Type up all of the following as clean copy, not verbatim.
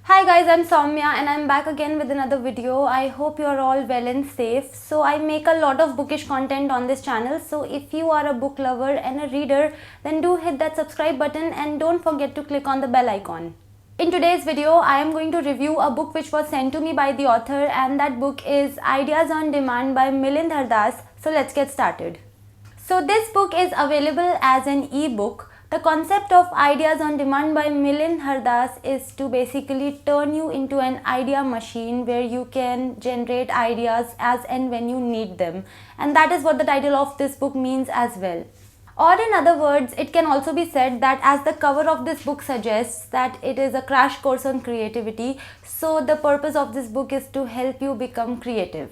Hi guys, I'm Saumya and I'm back again with another video. I hope you're all well and safe. So I make a lot of bookish content on this channel. So if you are a book lover and a reader, then do hit that subscribe button and don't forget to click on the bell icon. In today's video, I am going to review a book which was sent to me by the author, and that book is Ideas on Demand by MILIIND HARRDAS. So let's get started. So this book is available as an ebook. The concept of Ideas on Demand by MILIIND HARRDAS is to basically turn you into an idea machine where you can generate ideas as and when you need them. And that is what the title of this book means as well. Or in other words, it can also be said that, as the cover of this book suggests, that it is a crash course on creativity. So the purpose of this book is to help you become creative.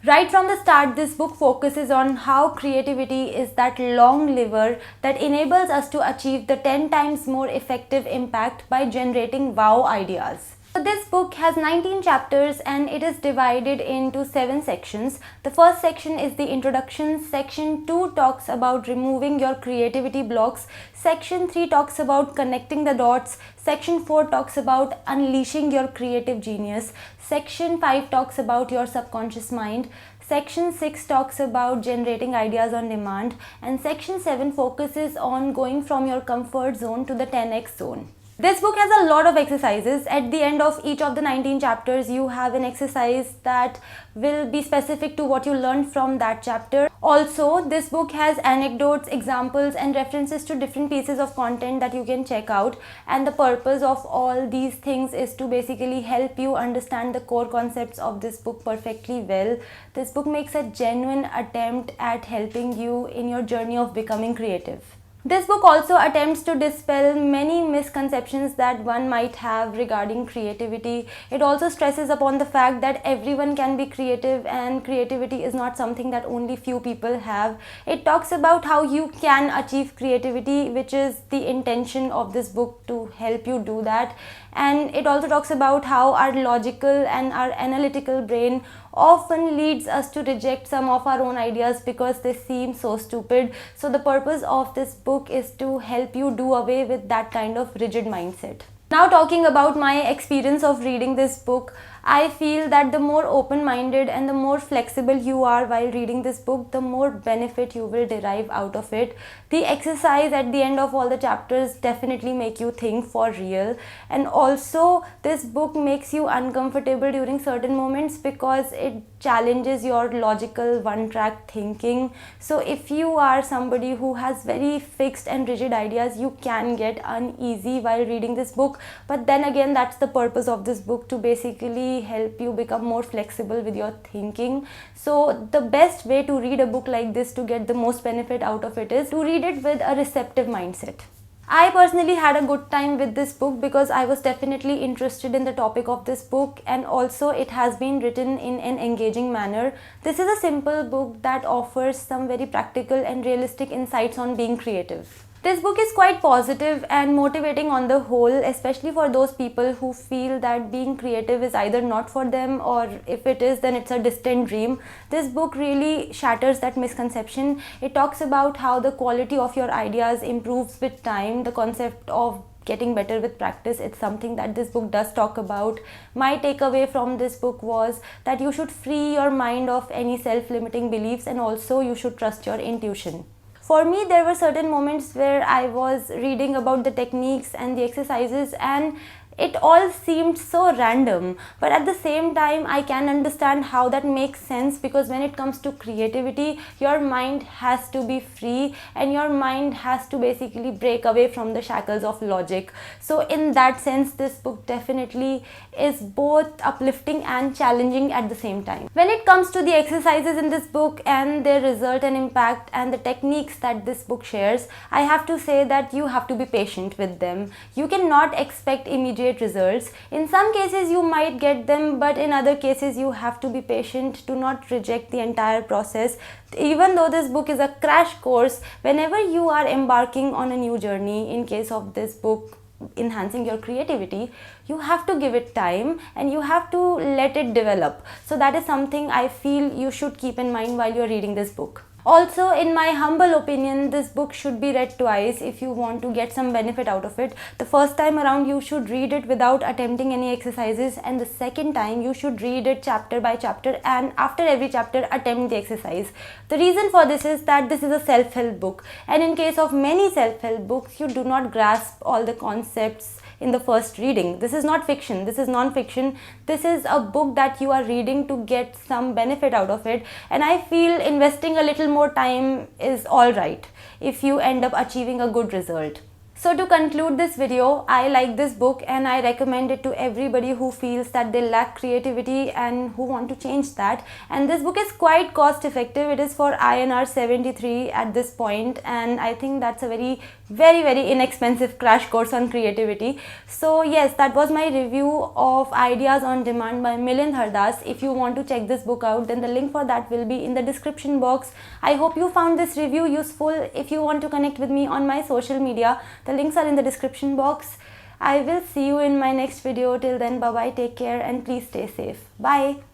Right from the start, this book focuses on how creativity is that long lever that enables us to achieve the 10 times more effective impact by generating wow ideas. So this book has 19 chapters and it is divided into 7 sections. The first section is the introduction. Section 2 talks about removing your creativity blocks. Section 3 talks about connecting the dots. Section 4 talks about unleashing your creative genius. Section 5 talks about your subconscious mind. Section 6 talks about generating ideas on demand. And Section 7 focuses on going from your comfort zone to the 10x zone. This book has a lot of exercises. At the end of each of the 19 chapters, you have an exercise that will be specific to what you learned from that chapter. Also, this book has anecdotes, examples, and references to different pieces of content that you can check out. And the purpose of all these things is to basically help you understand the core concepts of this book perfectly well. This book makes a genuine attempt at helping you in your journey of becoming creative. This book also attempts to dispel many misconceptions that one might have regarding creativity. It also stresses upon the fact that everyone can be creative and creativity is not something that only few people have. It talks about how you can achieve creativity, which is the intention of this book, to help you do that. And it also talks about how our logical and our analytical brain often leads us to reject some of our own ideas because they seem so stupid. So the purpose of this book is to help you do away with that kind of rigid mindset. Now, talking about my experience of reading this book, I feel that the more open-minded and the more flexible you are while reading this book, the more benefit you will derive out of it. The exercise at the end of all the chapters definitely make you think for real. And also, this book makes you uncomfortable during certain moments because it challenges your logical one-track thinking. So if you are somebody who has very fixed and rigid ideas, you can get uneasy while reading this book. But then again, that's the purpose of this book, to basically help you become more flexible with your thinking. So the best way to read a book like this to get the most benefit out of it is to read it with a receptive mindset. I personally had a good time with this book because I was definitely interested in the topic of this book, and also it has been written in an engaging manner. This is a simple book that offers some very practical and realistic insights on being creative. This book is quite positive and motivating on the whole, especially for those people who feel that being creative is either not for them, or if it is, then it's a distant dream. This book really shatters that misconception. It talks about how the quality of your ideas improves with time. The concept of getting better with practice, it's something that this book does talk about. My takeaway from this book was that you should free your mind of any self-limiting beliefs, and also you should trust your intuition. For me, there were certain moments where I was reading about the techniques and the exercises, and it all seemed so random, but at the same time I can understand how that makes sense, because when it comes to creativity, your mind has to be free and your mind has to basically break away from the shackles of logic. So in that sense, this book definitely is both uplifting and challenging at the same time. When it comes to the exercises in this book and their result and impact and the techniques that this book shares, I have to say that you have to be patient with them. You cannot expect immediate results. In some cases you might get them, but in other cases you have to be patient. Do not reject the entire process. Even though this book is a crash course, whenever you are embarking on a new journey, in case of this book enhancing your creativity, you have to give it time and you have to let it develop. So that is something I feel you should keep in mind while you're reading this book. Also, in my humble opinion, this book should be read twice if you want to get some benefit out of it. The first time around you should read it without attempting any exercises, and the second time you should read it chapter by chapter, and after every chapter attempt the exercise. The reason for this is that this is a self-help book, and in case of many self-help books, you do not grasp all the concepts in the first reading. This is not fiction, this is non-fiction. This is a book that you are reading to get some benefit out of it, and I feel investing a little more time is alright if you end up achieving a good result. So to conclude this video, I like this book and I recommend it to everybody who feels that they lack creativity and who want to change that. And this book is quite cost effective. It is for INR 73 at this point, and I think that's a very inexpensive crash course on creativity. So yes, that was my review of Ideas on Demand by MILIIND HARRDAS. If you want to check this book out, then the link for that will be in the description box. I hope you found this review useful. If you want to connect with me on my social media, the links are in the description box. I will see you in my next video. Till then, bye bye, take care, and please stay safe. Bye.